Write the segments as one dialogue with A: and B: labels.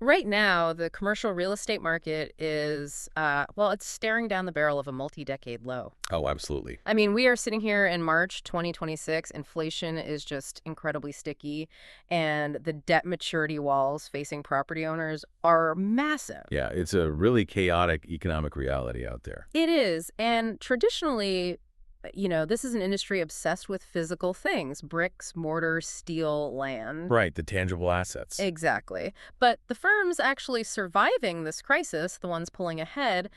A: Right now, the commercial real estate market is, well, it's staring down the barrel of a multi-decade low.
B: Oh, absolutely.
A: I mean, we are sitting here in March 2026. Inflation is just incredibly sticky, and the debt maturity walls facing property owners are massive.
B: Yeah, it's a really chaotic economic reality out there.
A: It is. And traditionally, this is an industry obsessed with physical things: bricks, mortar, steel, land.
B: Right, the tangible assets.
A: Exactly. But the firms actually surviving this crisis, the ones pulling ahead,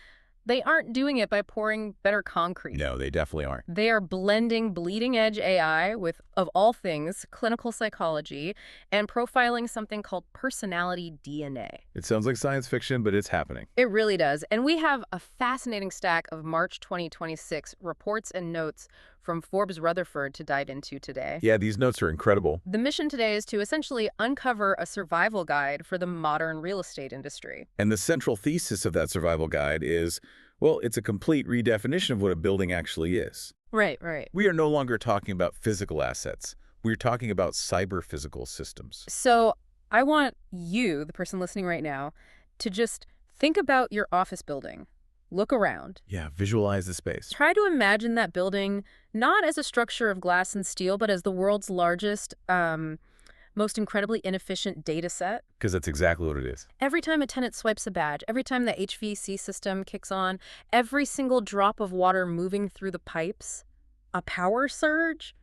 A: they aren't doing it by pouring better concrete.
B: No, they definitely aren't.
A: They are blending bleeding-edge AI with, of all things, clinical psychology and profiling something called personality DNA.
B: It sounds like science fiction, but it's happening.
A: It really does. And we have a fascinating stack of March 2026 reports and notes from Forbes Rutherford to dive into today.
B: Yeah, these notes are incredible.
A: The mission today is to essentially uncover a survival guide for the modern real estate industry.
B: And the central thesis of that survival guide is, well, it's a complete redefinition of what a building actually is.
A: Right, right.
B: We are no longer talking about physical assets. We're talking about cyber-physical systems.
A: So I want you, the person listening right now, to just think about your office building. Look around.
B: Yeah, visualize the space.
A: Try to imagine that building not as a structure of glass and steel, but as the world's largest, most incredibly inefficient data set.
B: Because that's exactly what it is.
A: Every time a tenant swipes a badge, every time the HVAC system kicks on, every single drop of water moving through the pipes, a power surge,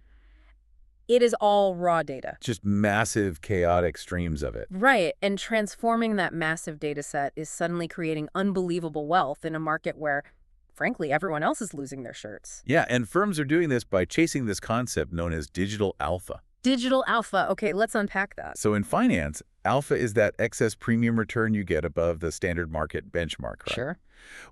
A: it is all raw data.
B: Just massive, chaotic streams of it.
A: Right, and transforming that massive data set is suddenly creating unbelievable wealth in a market where, frankly, everyone else is losing their shirts.
B: Yeah, and firms are doing this by chasing this concept known as digital alpha.
A: Digital alpha. Okay, let's unpack that.
B: So in finance, alpha is that excess premium return you get above the standard market benchmark, right?
A: Sure.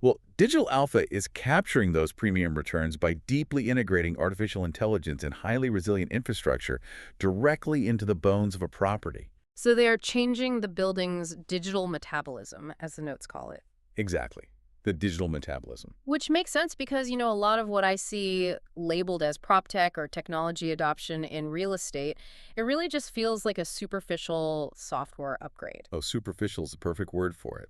B: Well, digital alpha is capturing those premium returns by deeply integrating artificial intelligence and highly resilient infrastructure directly into the bones of a property.
A: So they are changing the building's digital metabolism, as the notes call it.
B: Exactly. The digital metabolism.
A: Which makes sense because, a lot of what I see labeled as prop tech or technology adoption in real estate, it really just feels like a superficial software upgrade.
B: Oh, superficial is the perfect word for it.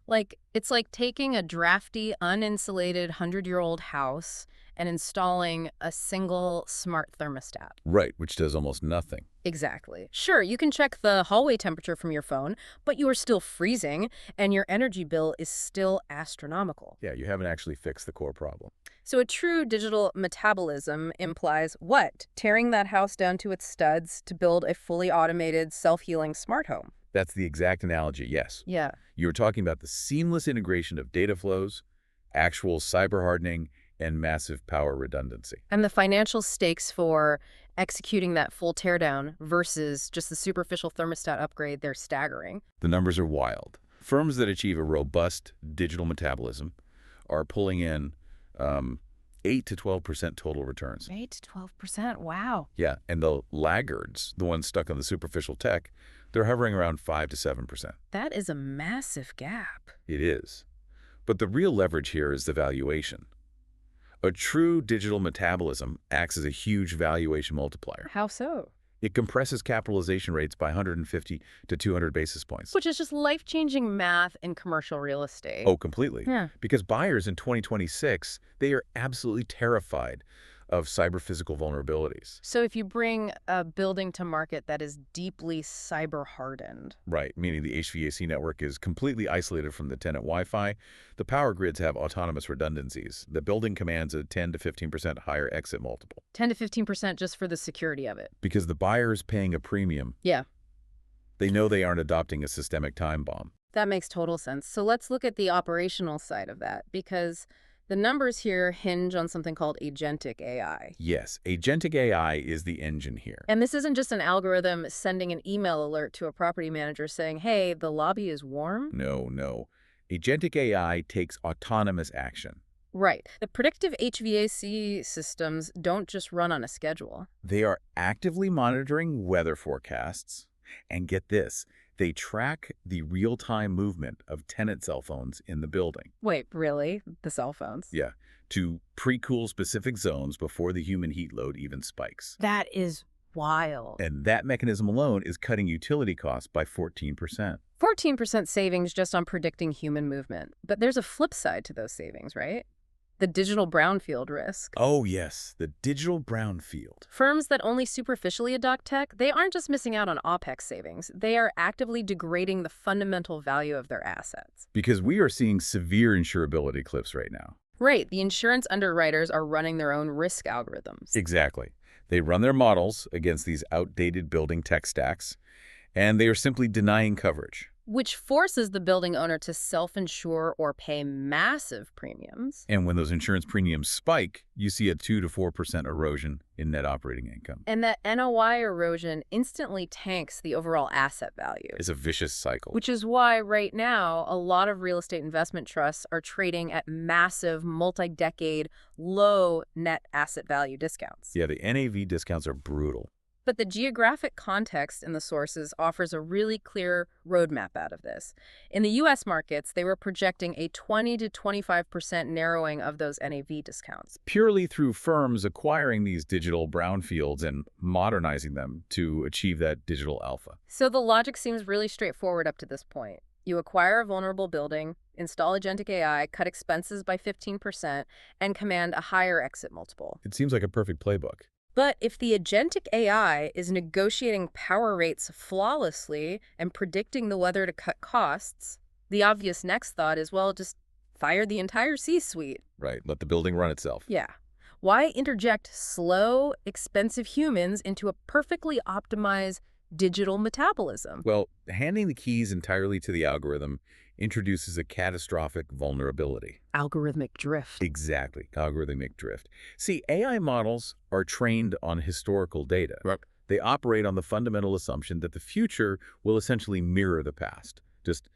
A: It's like taking a drafty, uninsulated 100-year-old house and installing a single smart thermostat.
B: Right, which does almost nothing.
A: Exactly. Sure, you can check the hallway temperature from your phone, but you are still freezing, and your energy bill is still astronomical.
B: Yeah, you haven't actually fixed the core problem.
A: So a true digital metabolism implies what? Tearing that house down to its studs to build a fully automated, self-healing smart home.
B: That's the exact analogy, yes.
A: Yeah.
B: You're talking about the seamless integration of data flows, actual cyber hardening, and massive power redundancy.
A: And the financial stakes for executing that full teardown versus just the superficial thermostat upgrade, they're staggering.
B: The numbers are wild. Firms that achieve a robust digital metabolism are pulling in 8 to 12% total returns.
A: 8 to 12%, wow.
B: Yeah, and the laggards, the ones stuck on the superficial tech, they're hovering around 5 to 7%.
A: That is a massive gap.
B: It is. But the real leverage here is the valuation. A true digital metabolism acts as a huge valuation multiplier.
A: How so?
B: It compresses capitalization rates by 150 to 200 basis points.
A: Which is just life-changing math in commercial real estate.
B: Oh, completely.
A: Yeah.
B: Because buyers in 2026, they are absolutely terrified of cyber-physical vulnerabilities.
A: So if you bring a building to market that is deeply cyber-hardened.
B: Right, meaning the HVAC network is completely isolated from the tenant Wi-Fi. The power grids have autonomous redundancies. The building commands a 10 to 15% higher exit multiple.
A: 10 to 15% just for the security of it.
B: Because the buyer is paying a premium.
A: Yeah.
B: They know they aren't adopting a systemic time bomb.
A: That makes total sense. So let's look at the operational side of that, because the numbers here hinge on something called agentic AI.
B: Yes, agentic AI is the engine here.
A: And this isn't just an algorithm sending an email alert to a property manager saying, hey, the lobby is warm.
B: No. Agentic AI takes autonomous action.
A: Right. The predictive HVAC systems don't just run on a schedule.
B: They are actively monitoring weather forecasts. And get this, they track the real-time movement of tenant cell phones in the building.
A: Wait, really? The cell phones?
B: Yeah, to pre-cool specific zones before the human heat load even spikes.
A: That is Wild.
B: And that mechanism alone is cutting utility costs by 14%.
A: 14% savings just on predicting human movement. But there's a flip side to those savings, right? The digital brownfield risk.
B: Oh, yes, the digital brownfield.
A: Firms that only superficially adopt tech, they aren't just missing out on OPEX savings. They are actively degrading the fundamental value of their assets.
B: Because we are seeing severe insurability cliffs right now.
A: Right, the insurance underwriters are running their own risk algorithms.
B: Exactly. They run their models against these outdated building tech stacks, and they are simply denying coverage.
A: Which forces the building owner to self-insure or pay massive premiums.
B: And when those insurance premiums spike, you see a 2 to 4% erosion in net operating income.
A: And that NOI erosion instantly tanks the overall asset value.
B: It's a vicious cycle.
A: Which is why right now a lot of real estate investment trusts are trading at massive multi-decade low net asset value discounts.
B: Yeah, the NAV discounts are brutal.
A: But the geographic context in the sources offers a really clear roadmap out of this. In the U.S. markets, they were projecting a 20 to 25% narrowing of those NAV discounts.
B: Purely through firms acquiring these digital brownfields and modernizing them to achieve that digital alpha.
A: So the logic seems really straightforward up to this point. You acquire a vulnerable building, install agentic AI, cut expenses by 15%, and command a higher exit multiple.
B: It seems like a perfect playbook.
A: But if the agentic AI is negotiating power rates flawlessly and predicting the weather to cut costs, the obvious next thought is, well, just fire the entire C-suite.
B: Right, let the building run itself.
A: Yeah. Why interject slow, expensive humans into a perfectly optimized digital metabolism?
B: Well, handing the keys entirely to the algorithm introduces a catastrophic vulnerability.
A: Algorithmic drift.
B: Exactly, algorithmic drift. See, AI models are trained on historical data.
A: Right.
B: They operate on the fundamental assumption that the future will essentially mirror the past, just,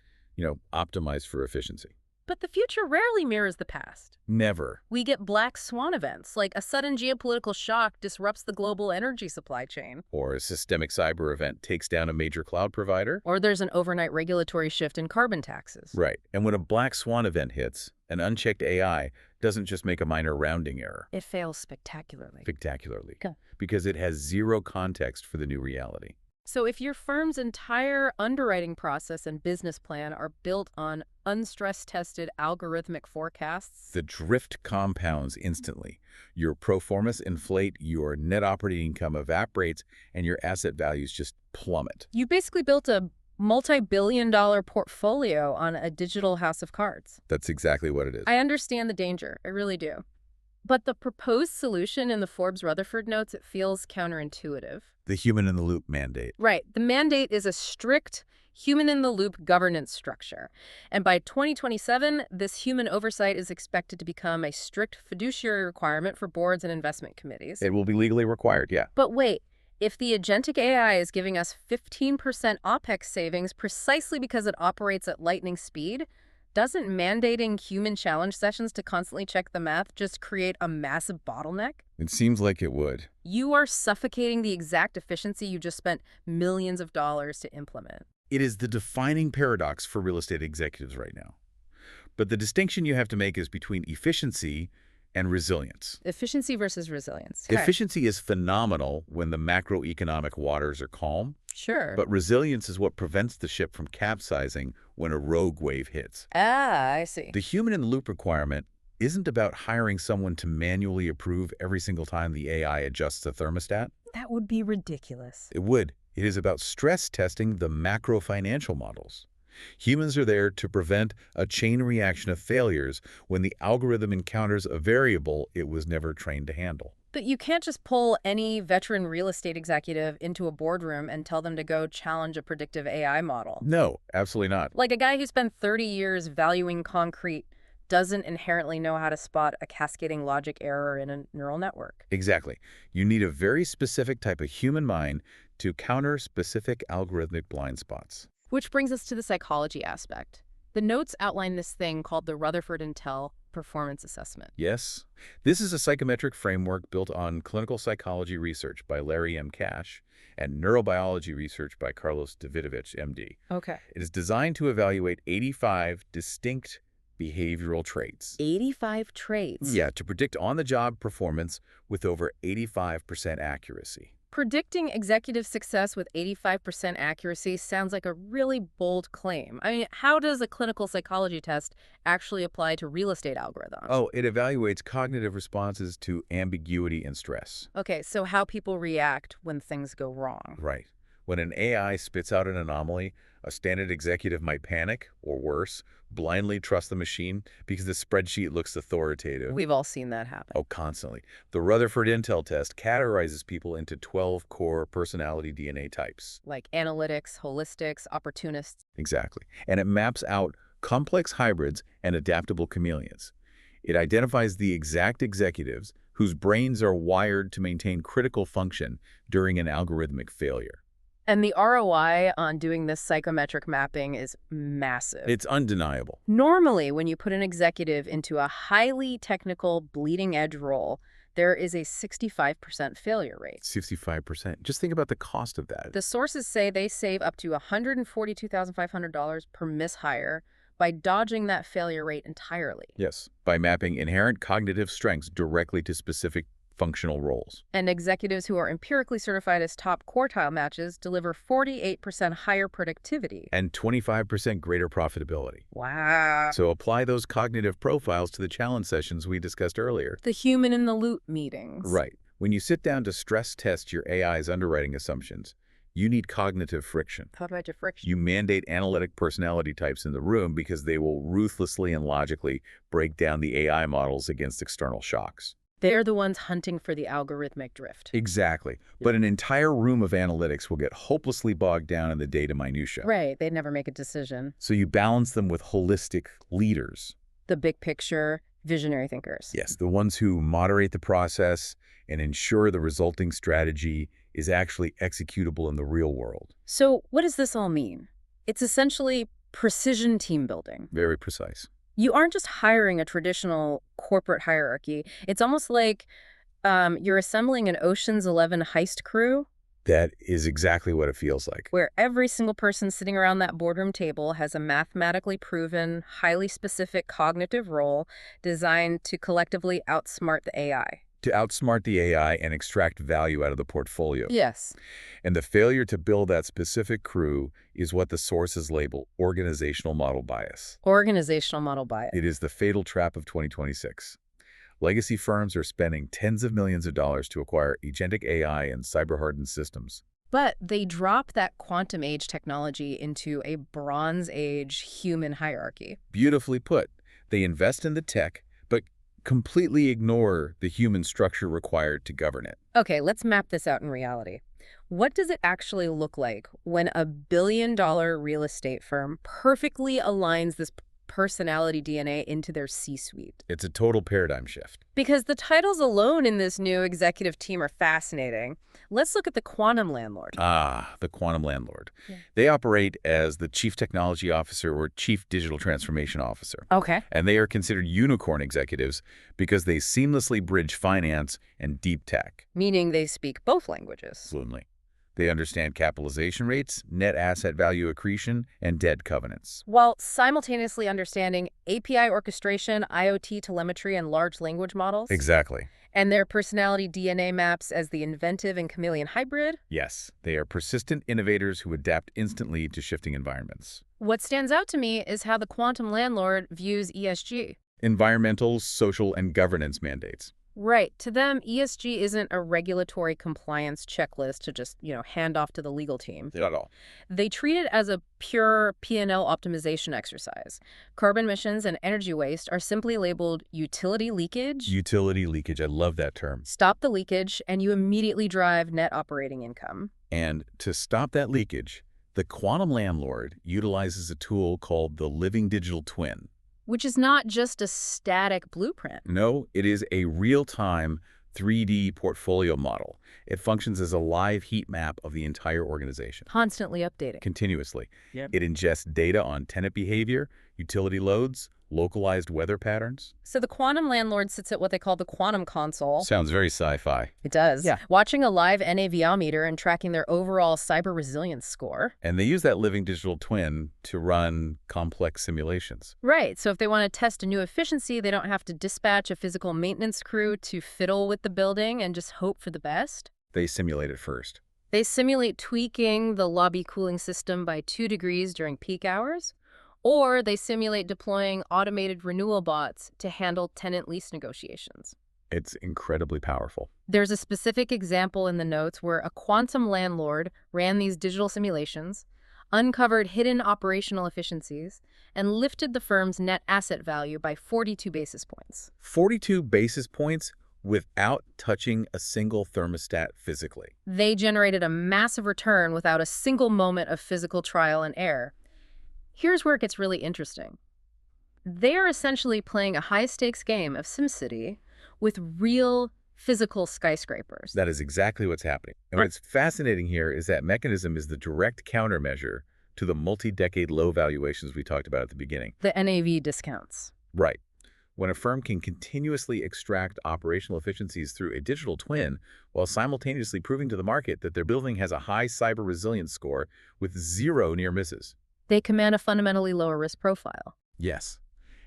B: optimized for efficiency.
A: But the future rarely mirrors the past.
B: Never.
A: We get black swan events, like a sudden geopolitical shock disrupts the global energy supply chain.
B: Or a systemic cyber event takes down a major cloud provider.
A: Or there's an overnight regulatory shift in carbon taxes.
B: Right. And when a black swan event hits, an unchecked AI doesn't just make a minor rounding error.
A: It fails spectacularly.
B: Spectacularly.
A: Okay.
B: Because it has zero context for the new reality.
A: So if your firm's entire underwriting process and business plan are built on unstress-tested algorithmic forecasts,
B: the drift compounds instantly. Your pro formas inflate, your net operating income evaporates, and your asset values just plummet.
A: you basically built a multi-billion-dollar portfolio on a digital house of cards.
B: That's exactly what it is.
A: I understand the danger. I really do. But the proposed solution in the Forbes Rutherford notes, it feels counterintuitive.
B: The human-in-the-loop mandate.
A: Right. The mandate is a strict human-in-the-loop governance structure. And by 2027, this human oversight is expected to become a strict fiduciary requirement for boards and investment committees.
B: It will be legally required, yeah.
A: But wait, if the agentic AI is giving us 15% OPEX savings precisely because it operates at lightning speed, doesn't mandating human challenge sessions to constantly check the math just create a massive bottleneck?
B: It seems like it would.
A: You are suffocating the exact efficiency you just spent millions of dollars to implement.
B: It is the defining paradox for real estate executives right now. But the distinction you have to make is between efficiency and resilience.
A: Efficiency versus resilience.
B: Efficiency is phenomenal when the macroeconomic waters are calm.
A: Sure.
B: But resilience is what prevents the ship from capsizing when a rogue wave hits.
A: I see.
B: The human-in-the-loop requirement isn't about hiring someone to manually approve every single time the AI adjusts the thermostat.
A: That would be ridiculous.
B: It would. It is about stress testing the macro financial models. Humans are there to prevent a chain reaction of failures when the algorithm encounters a variable it was never trained to handle.
A: But you can't just pull any veteran real estate executive into a boardroom and tell them to go challenge a predictive AI model.
B: No, absolutely not.
A: Like a guy who spent 30 years valuing concrete doesn't inherently know how to spot a cascading logic error in a neural network.
B: Exactly. You need a very specific type of human mind to counter specific algorithmic blind spots.
A: Which brings us to the psychology aspect. The notes outline this thing called the RutherfordINTEL performance assessment.
B: Yes. This is a psychometric framework built on clinical psychology research by Larry M. Cash and neurobiology research by Carlos Davidovich, MD.
A: Okay.
B: It is designed to evaluate 85 distinct behavioral traits.
A: 85 traits?
B: Yeah, to predict on-the-job performance with over 85% accuracy.
A: Predicting executive success with 85% accuracy sounds like a really bold claim. I mean, how does a clinical psychology test actually apply to real estate algorithms?
B: Oh, it evaluates cognitive responses to ambiguity and stress.
A: Okay, so how people react when things go wrong.
B: Right. When an AI spits out an anomaly, a standard executive might panic, or worse, blindly trust the machine because the spreadsheet looks authoritative.
A: We've all seen that happen.
B: Oh, constantly. The Rutherford-Intel test categorizes people into 12 core personality DNA types.
A: Like analytics, holistics, opportunists.
B: Exactly. And it maps out complex hybrids and adaptable chameleons. It identifies the exact executives whose brains are wired to maintain critical function during an algorithmic failure.
A: And the ROI on doing this psychometric mapping is massive.
B: It's undeniable.
A: Normally, when you put an executive into a highly technical, bleeding-edge role, there is a 65% failure rate.
B: 65%. Just think about the cost of that.
A: The sources say they save up to $142,500 per mishire by dodging that failure rate entirely.
B: Yes, by mapping inherent cognitive strengths directly to specific functional roles.
A: And executives who are empirically certified as top quartile matches deliver 48% higher productivity.
B: And 25% greater profitability.
A: Wow.
B: So apply those cognitive profiles to the challenge sessions we discussed earlier.
A: The human-in-the-loop meetings.
B: Right. When you sit down to stress test your AI's underwriting assumptions, you need cognitive friction.
A: How about your friction?
B: You mandate analytic personality types in the room because they will ruthlessly and logically break down the AI models against external shocks.
A: They're the ones hunting for the algorithmic drift.
B: Exactly. But an entire room of analytics will get hopelessly bogged down in the data minutia.
A: Right. They'd never make a decision.
B: So you balance them with holistic leaders.
A: The big picture, visionary thinkers.
B: Yes, the ones who moderate the process and ensure the resulting strategy is actually executable in the real world.
A: So what does this all mean? It's essentially precision team building.
B: Very precise.
A: You aren't just hiring a traditional corporate hierarchy. It's almost like you're assembling an Ocean's 11 heist crew.
B: That is exactly what it feels like.
A: Where every single person sitting around that boardroom table has a mathematically proven, highly specific cognitive role designed to collectively outsmart the AI.
B: To outsmart the AI and extract value out of the portfolio.
A: Yes.
B: And the failure to build that specific crew is what the sources label organizational model bias.
A: Organizational model bias.
B: It is the fatal trap of 2026. Legacy firms are spending tens of millions of dollars to acquire agentic AI and cyber-hardened systems.
A: But they drop that quantum age technology into a Bronze Age human hierarchy.
B: Beautifully put. They invest in the tech, but completely ignore the human structure required to govern it.
A: Okay, let's map this out in reality. What does it actually look like when a billion-dollar real estate firm perfectly aligns this personality DNA into their C-suite?
B: It's a total paradigm shift.
A: Because the titles alone in this new executive team are fascinating. Let's look at the quantum landlord.
B: Ah, the quantum landlord.
A: Yeah.
B: They operate as the chief technology officer or chief digital transformation officer.
A: Okay.
B: And they are considered unicorn executives because they seamlessly bridge finance and deep tech.
A: Meaning they speak both languages.
B: Fluently. They understand capitalization rates, net asset value accretion, and debt covenants.
A: While simultaneously understanding API orchestration, IoT telemetry, and large language models.
B: Exactly.
A: And their personality DNA maps as the inventive and chameleon hybrid.
B: Yes, they are persistent innovators who adapt instantly to shifting environments.
A: What stands out to me is how the quantum landlord views ESG.
B: Environmental, social, and governance mandates.
A: Right. To them, ESG isn't a regulatory compliance checklist to just, hand off to the legal team.
B: Not at all.
A: They treat it as a pure P&L optimization exercise. Carbon emissions and energy waste are simply labeled utility leakage.
B: Utility leakage, I love that term.
A: Stop the leakage, and you immediately drive net operating income.
B: And to stop that leakage, the quantum landlord utilizes a tool called the living digital twin.
A: Which is not just a static blueprint.
B: No, it is a real-time 3D portfolio model. It functions as a live heat map of the entire organization.
A: Constantly updating.
B: Continuously.
A: Yep.
B: It ingests data on tenant behavior, utility loads, localized weather patterns.
A: So the quantum landlord sits at what they call the quantum console.
B: Sounds very sci-fi.
A: It does.
B: Yeah.
A: Watching a live NAVR meter and tracking their overall cyber resilience score.
B: And they use that living digital twin to run complex simulations.
A: Right. So if they want to test a new efficiency, they don't have to dispatch a physical maintenance crew to fiddle with the building and just hope for the best.
B: They simulate it first.
A: They simulate tweaking the lobby cooling system by 2 degrees during peak hours, or they simulate deploying automated renewal bots to handle tenant lease negotiations.
B: It's incredibly powerful.
A: There's a specific example in the notes where a quantum landlord ran these digital simulations, uncovered hidden operational efficiencies, and lifted the firm's net asset value by 42 basis points.
B: 42 basis points without touching a single thermostat physically.
A: They generated a massive return without a single moment of physical trial and error. Here's where it gets really interesting. They are essentially playing a high-stakes game of SimCity with real physical skyscrapers.
B: That is exactly what's happening. And what's fascinating here is that mechanism is the direct countermeasure to the multi-decade low valuations we talked about at the beginning.
A: The NAV discounts.
B: Right. When a firm can continuously extract operational efficiencies through a digital twin while simultaneously proving to the market that their building has a high cyber resilience score with 0 near misses.
A: They command a fundamentally lower risk profile.
B: Yes.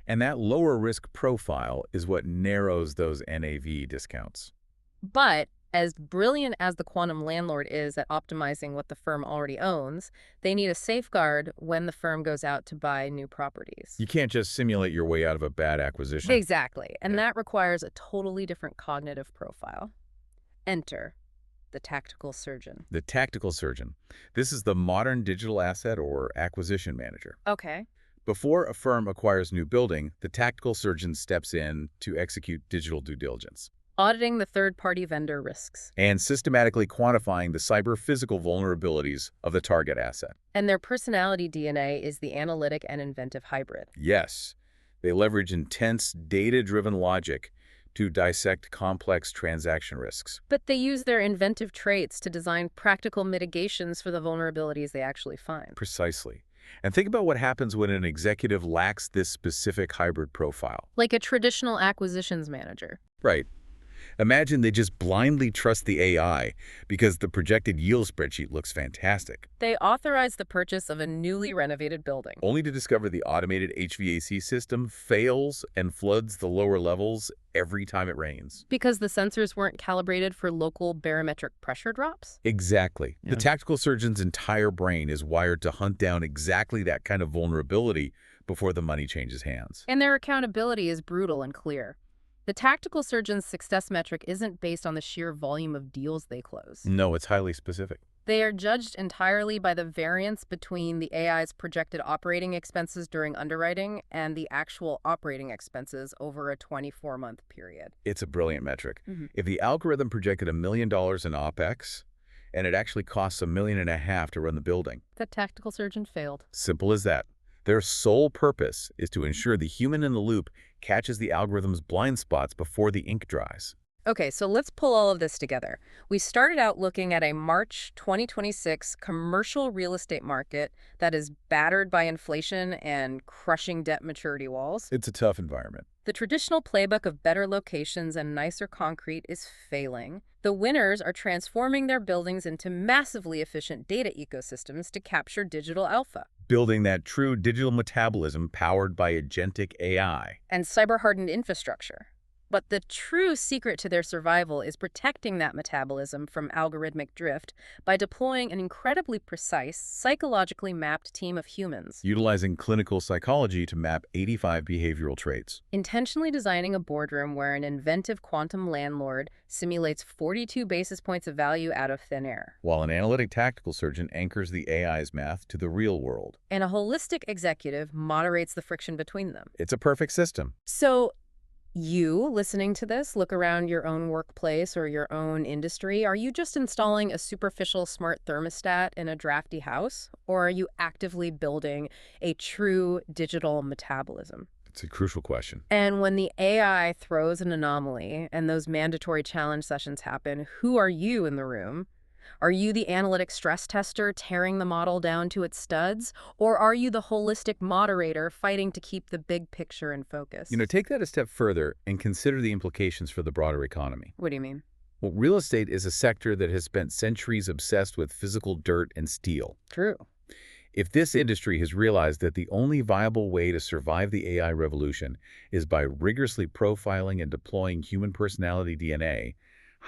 B: And that lower risk profile is what narrows those NAV discounts.
A: But as brilliant as the quantum landlord is at optimizing what the firm already owns, they need a safeguard when the firm goes out to buy new properties.
B: You can't just simulate your way out of a bad acquisition.
A: Exactly. And that requires a totally different cognitive profile. Enter the tactical surgeon.
B: The tactical surgeon. This is the modern digital asset or acquisition manager.
A: Okay.
B: Before a firm acquires a new building, the tactical surgeon steps in to execute digital due diligence.
A: Auditing the third-party vendor risks.
B: And systematically quantifying the cyber-physical vulnerabilities of the target asset.
A: And their personality DNA is the analytic and inventive hybrid.
B: Yes, they leverage intense data-driven logic to dissect complex transaction risks.
A: But they use their inventive traits to design practical mitigations for the vulnerabilities they actually find.
B: Precisely. And think about what happens when an executive lacks this specific hybrid profile.
A: Like a traditional acquisitions manager.
B: Right. Imagine they just blindly trust the AI because the projected yield spreadsheet looks fantastic.
A: They authorize the purchase of a newly renovated building.
B: Only to discover the automated HVAC system fails and floods the lower levels every time it rains.
A: Because the sensors weren't calibrated for local barometric pressure drops?
B: Exactly.
A: Yeah.
B: The tactical surgeon's entire brain is wired to hunt down exactly that kind of vulnerability before the money changes hands.
A: And their accountability is brutal and clear. The tactical surgeon's success metric isn't based on the sheer volume of deals they close.
B: No, it's highly specific.
A: They are judged entirely by the variance between the AI's projected operating expenses during underwriting and the actual operating expenses over a 24-month period.
B: It's a brilliant metric. If the algorithm projected $1 million in OPEX, and it actually costs $1.5 million to run the building.
A: The tactical surgeon failed.
B: Simple as that. Their sole purpose is to ensure the human in the loop catches the algorithm's blind spots before the ink dries.
A: Okay, so let's pull all of this together. We started out looking at a March 2026 commercial real estate market that is battered by inflation and crushing debt maturity walls.
B: It's a tough environment.
A: The traditional playbook of better locations and nicer concrete is failing. The winners are transforming their buildings into massively efficient data ecosystems to capture digital alpha.
B: Building that true digital metabolism powered by agentic AI.
A: And cyber-hardened infrastructure. But the true secret to their survival is protecting that metabolism from algorithmic drift by deploying an incredibly precise, psychologically mapped team of humans.
B: Utilizing clinical psychology to map 85 behavioral traits.
A: Intentionally designing a boardroom where an inventive quantum landlord simulates 42 basis points of value out of thin air.
B: While an analytic tactical surgeon anchors the AI's math to the real world.
A: And a holistic executive moderates the friction between them.
B: It's a perfect system.
A: So, you, listening to this, look around your own workplace or your own industry. Are you just installing a superficial smart thermostat in a drafty house? Or are you actively building a true digital metabolism?
B: It's a crucial question.
A: And when the AI throws an anomaly and those mandatory challenge sessions happen, who are you in the room? Are you the analytic stress tester tearing the model down to its studs? Or are you the holistic moderator fighting to keep the big picture in focus?
B: Take that a step further and consider the implications for the broader economy.
A: What do you mean?
B: Well, real estate is a sector that has spent centuries obsessed with physical dirt and steel.
A: True.
B: If this industry has realized that the only viable way to survive the AI revolution is by rigorously profiling and deploying human personality DNA,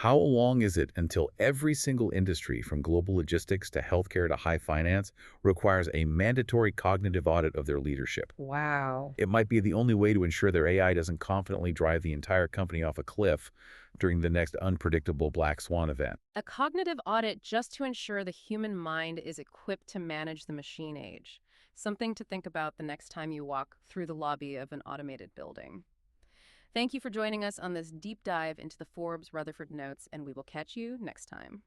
B: How long is it until every single industry, from global logistics to healthcare to high finance, requires a mandatory cognitive audit of their leadership?
A: Wow.
B: It might be the only way to ensure their AI doesn't confidently drive the entire company off a cliff during the next unpredictable black swan event.
A: A cognitive audit just to ensure the human mind is equipped to manage the machine age. Something to think about the next time you walk through the lobby of an automated building. Thank you for joining us on this deep dive into the Forbes Rutherford Notes, and we will catch you next time.